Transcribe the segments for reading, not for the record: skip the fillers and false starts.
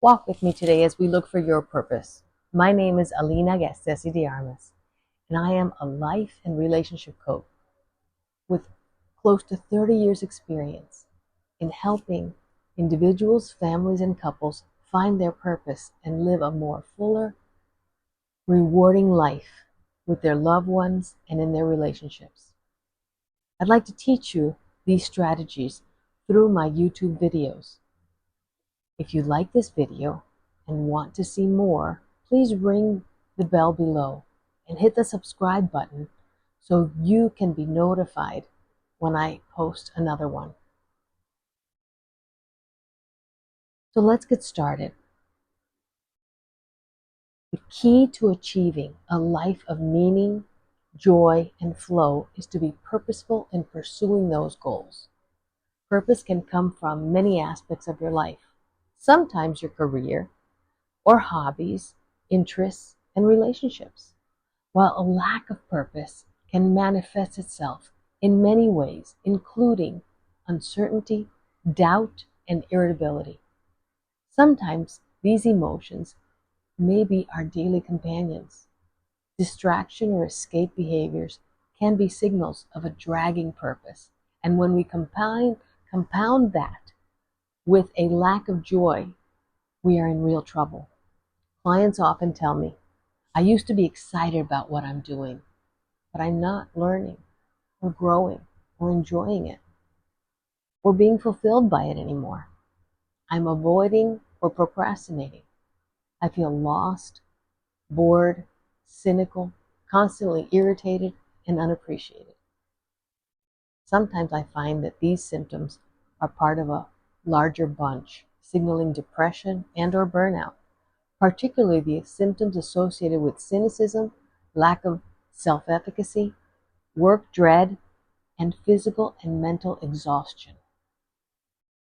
Walk with me today as we look for your purpose. My name is Alina Gastesi-de, and I am a life and relationship coach with close to 30 years experience in helping individuals, families, and couples find their purpose and live a more fuller, rewarding life with their loved ones and in their relationships. I'd like to teach you these strategies through my YouTube videos. If you like this video and want to see more, please ring the bell below and hit the subscribe button so you can be notified when I post another one. So let's get started. The key to achieving a life of meaning, joy, and flow is to be purposeful in pursuing those goals. Purpose can come from many aspects of your life. Sometimes your career, or hobbies, interests, and relationships, while a lack of purpose can manifest itself in many ways, including uncertainty, doubt, and irritability. Sometimes these emotions may be our daily companions. Distraction or escape behaviors can be signals of a dragging purpose, and when we compound that with a lack of joy, we are in real trouble. Clients often tell me, I used to be excited about what I'm doing, but I'm not learning or growing or enjoying it or being fulfilled by it anymore. I'm avoiding or procrastinating. I feel lost, bored, cynical, constantly irritated, and unappreciated. Sometimes I find that these symptoms are part of a larger bunch, signaling depression and/or burnout, particularly the symptoms associated with cynicism, lack of self-efficacy, work dread, and physical and mental exhaustion.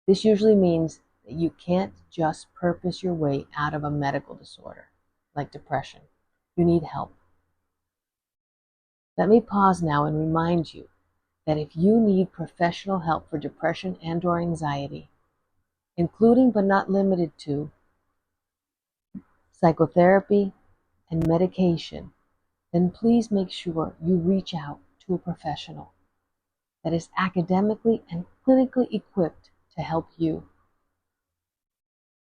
This usually means that you can't just purpose your way out of a medical disorder, like depression. You need help. Let me pause now and remind you that if you need professional help for depression and/or anxiety, including but not limited to psychotherapy and medication, then please make sure you reach out to a professional that is academically and clinically equipped to help you.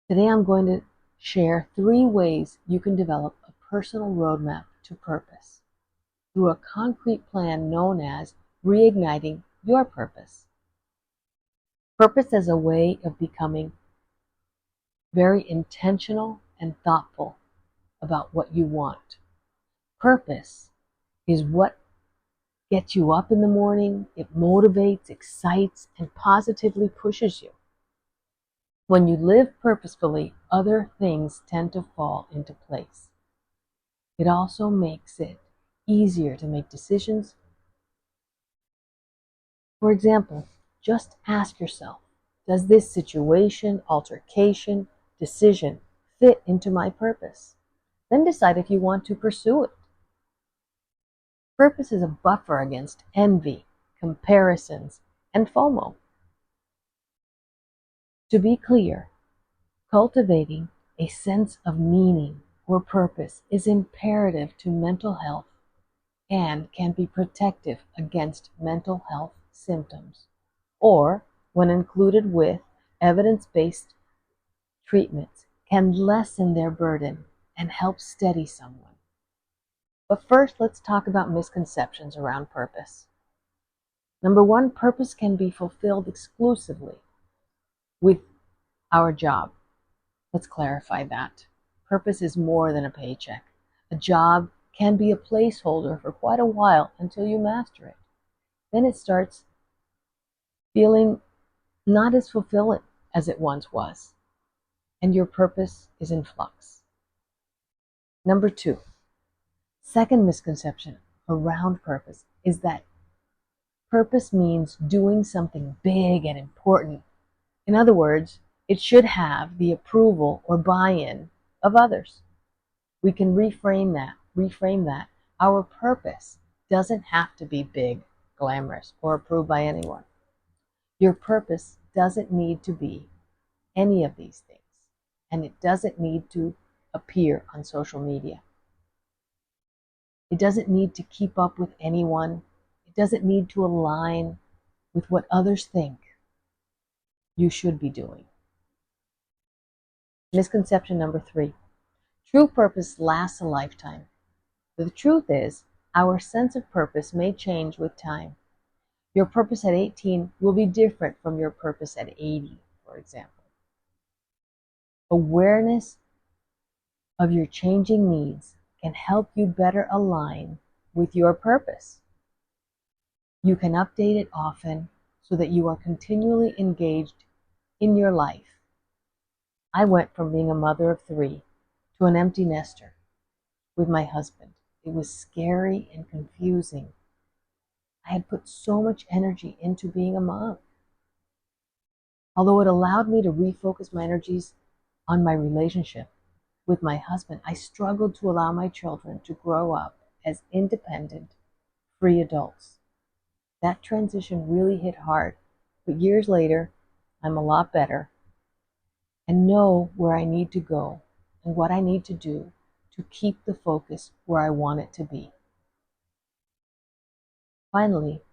Today I'm going to share 3 ways you can develop a personal roadmap to purpose through a concrete plan known as reigniting your purpose. Purpose as a way of becoming very intentional and thoughtful about what you want. Purpose is what gets you up in the morning. It motivates, excites, and positively pushes you. When you live purposefully, other things tend to fall into place. It also makes it easier to make decisions. For example, just ask yourself, does this situation, altercation, decision fit into my purpose? Then decide if you want to pursue it. Purpose is a buffer against envy, comparisons, and FOMO. To be clear, cultivating a sense of meaning or purpose is imperative to mental health and can be protective against mental health symptoms, or when included with evidence-based treatments, can lessen their burden and help steady someone. But first, let's talk about misconceptions around purpose. Number 1, purpose can be fulfilled exclusively with our job. Let's clarify that. Purpose is more than a paycheck. A job can be a placeholder for quite a while until you master it. Then it starts feeling not as fulfilling as it once was, and your purpose is in flux. Number 2, second misconception around purpose is that purpose means doing something big and important. In other words, it should have the approval or buy-in of others. We can reframe that. Our purpose doesn't have to be big, glamorous, or approved by anyone. Your purpose doesn't need to be any of these things. and it doesn't need to appear on social media. It doesn't need to keep up with anyone. It doesn't need to align with what others think you should be doing. Misconception number 3. True purpose lasts a lifetime. The truth is, our sense of purpose may change with time. Your purpose at 18 will be different from your purpose at 80, for example. Awareness of your changing needs can help you better align with your purpose. You can update it often so that you are continually engaged in your life. I went from being a mother of 3 to an empty nester with my husband. It was scary and confusing. I had put so much energy into being a mom. Although it allowed me to refocus my energies on my relationship with my husband, I struggled to allow my children to grow up as independent, free adults. That transition really hit hard, but years later, I'm a lot better and know where I need to go and what I need to do to keep the focus where I want it to be. Finally,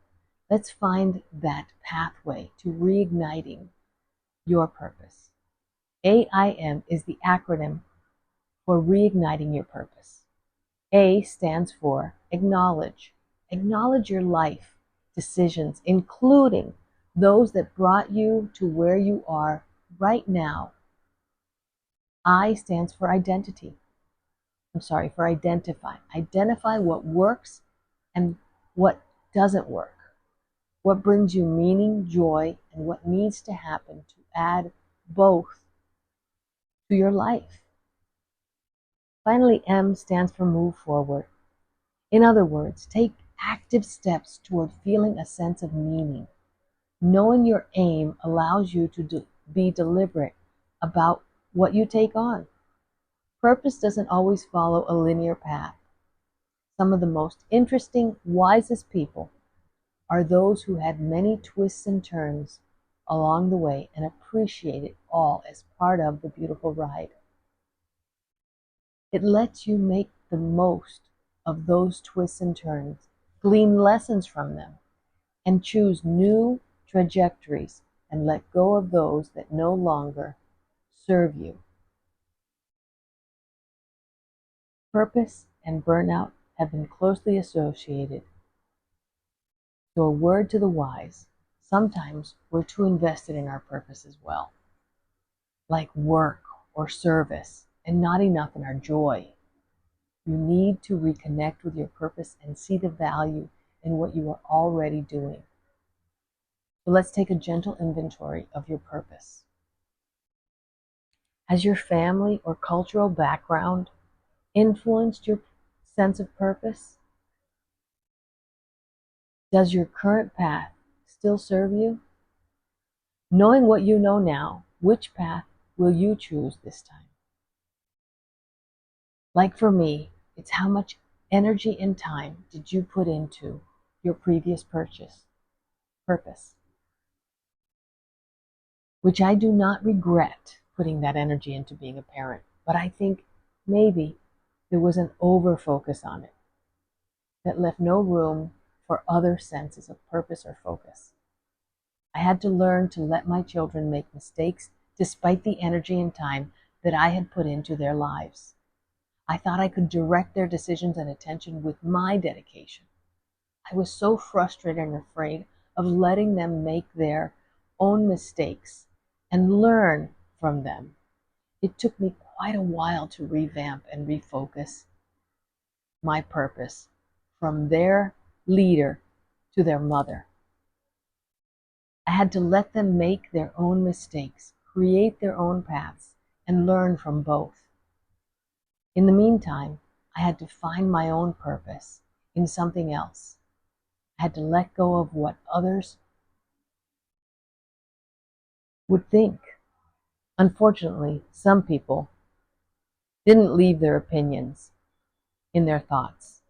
let's find that pathway to reigniting your purpose. AIM is the acronym for reigniting your purpose. A stands for acknowledge. Acknowledge your life decisions, including those that brought you to where you are right now. I stands for identity. For identify. Identify what works and what doesn't work. What brings you meaning, joy, and what needs to happen to add both to your life. Finally, M stands for move forward. In other words, take active steps toward feeling a sense of meaning. Knowing your aim allows you to be deliberate about what you take on. Purpose doesn't always follow a linear path. Some of the most interesting, wisest people are those who had many twists and turns along the way and appreciate it all as part of the beautiful ride. It lets you make the most of those twists and turns, glean lessons from them, and choose new trajectories and let go of those that no longer serve you. Purpose and burnout have been closely associated. So a word to the wise, sometimes we're too invested in our purpose as well, like work or service, and not enough in our joy. You need to reconnect with your purpose and see the value in what you are already doing. So let's take a gentle inventory of your purpose. Has your family or cultural background influenced your sense of purpose? Does your current path still serve you? Knowing what you know now, which path will you choose this time? Like for me, it's how much energy and time did you put into your previous purpose, which I do not regret putting that energy into being a parent, but I think maybe there was an over-focus on it that left no room for other senses of purpose or focus. I had to learn to let my children make mistakes despite the energy and time that I had put into their lives. I thought I could direct their decisions and attention with my dedication. I was so frustrated and afraid of letting them make their own mistakes and learn from them. It took me quite a while to revamp and refocus my purpose from their leader to their mother. I had to let them make their own mistakes, create their own paths, and learn from both. In the meantime, I had to find my own purpose in something else. I had to let go of what others would think. Unfortunately, some people didn't leave their opinions in their thoughts.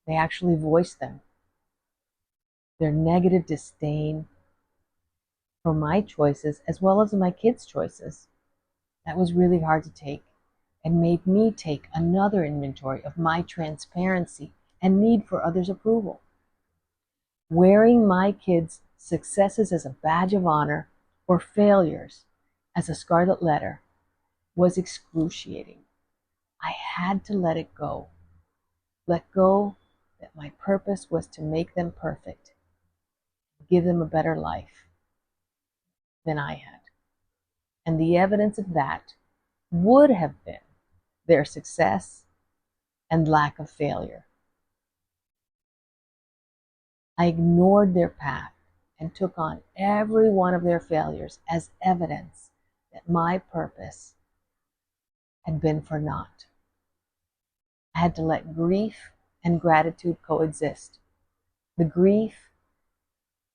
They actually voiced them. Their negative disdain for my choices as well as my kids' choices. That was really hard to take and made me take another inventory of my transparency and need for others' approval. Wearing my kids' successes as a badge of honor or failures as a scarlet letter was excruciating. I had to let it go. Let go that my purpose was to make them perfect, give them a better life than I had. And the evidence of that would have been their success and lack of failure. I ignored their path and took on every one of their failures as evidence that my purpose had been for naught. I had to let grief and gratitude coexist. The grief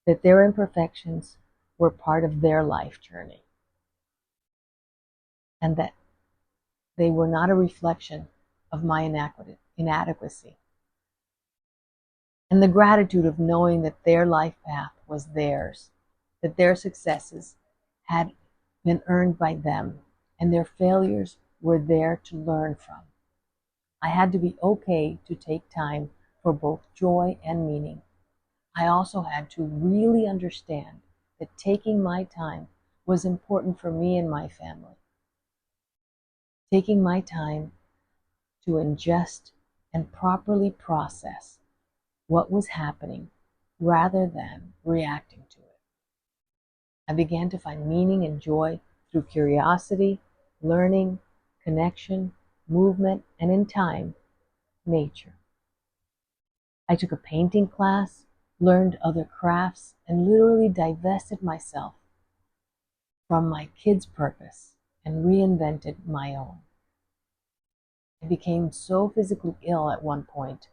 that their imperfections were part of their life journey, and that they were not a reflection of my inadequacy. And the gratitude of knowing that their life path was theirs, that their successes had been earned by them, and their failures were there to learn from. I had to be okay to take time for both joy and meaning. I also had to really understand that taking my time was important for me and my family. Taking my time to ingest and properly process what was happening rather than reacting to it. I began to find meaning and joy through curiosity, learning, connection, movement, and in time, nature. I took a painting class, learned other crafts, and literally divested myself from my kids' purpose and reinvented my own. I became so physically ill at one point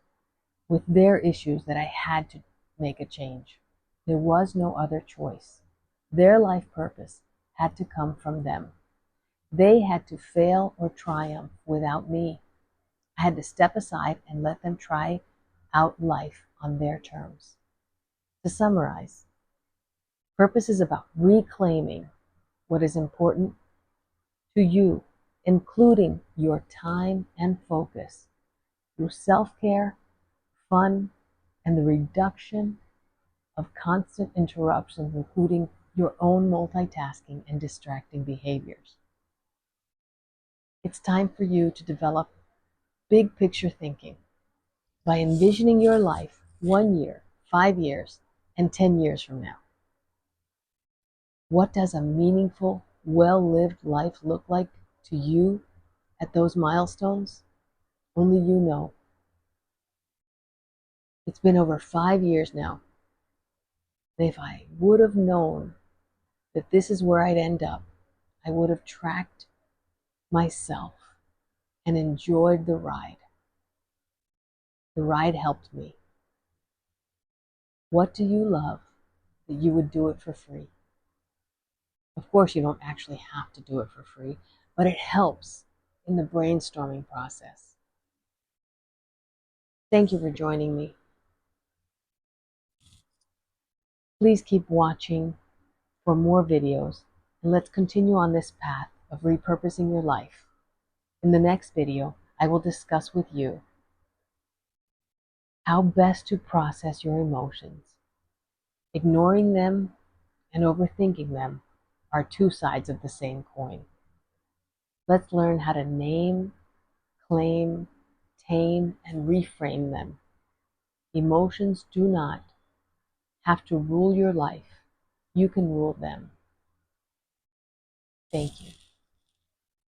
with their issues that I had to make a change. There was no other choice. Their life purpose had to come from them. They had to fail or triumph without me. I had to step aside and let them try out life on their terms. To summarize, purpose is about reclaiming what is important to you, including your time and focus, through self-care, fun, and the reduction of constant interruptions, including your own multitasking and distracting behaviors. It's time for you to develop big picture thinking by envisioning your life 1 year, 5 years, and 10 years from now. What does a meaningful, well-lived life look like to you at those milestones? Only you know. It's been over 5 years now. And if I would have known that this is where I'd end up, I would have tracked myself and enjoyed the ride. The ride helped me. What do you love that you would do it for free? Of course, you don't actually have to do it for free, but it helps in the brainstorming process. Thank you for joining me. Please keep watching for more videos, and let's continue on this path of repurposing your life. In the next video, I will discuss with you how best to process your emotions. Ignoring them and overthinking them are two sides of the same coin. Let's learn how to name, claim, tame, and reframe them. Emotions do not have to rule your life. You can rule them. Thank you.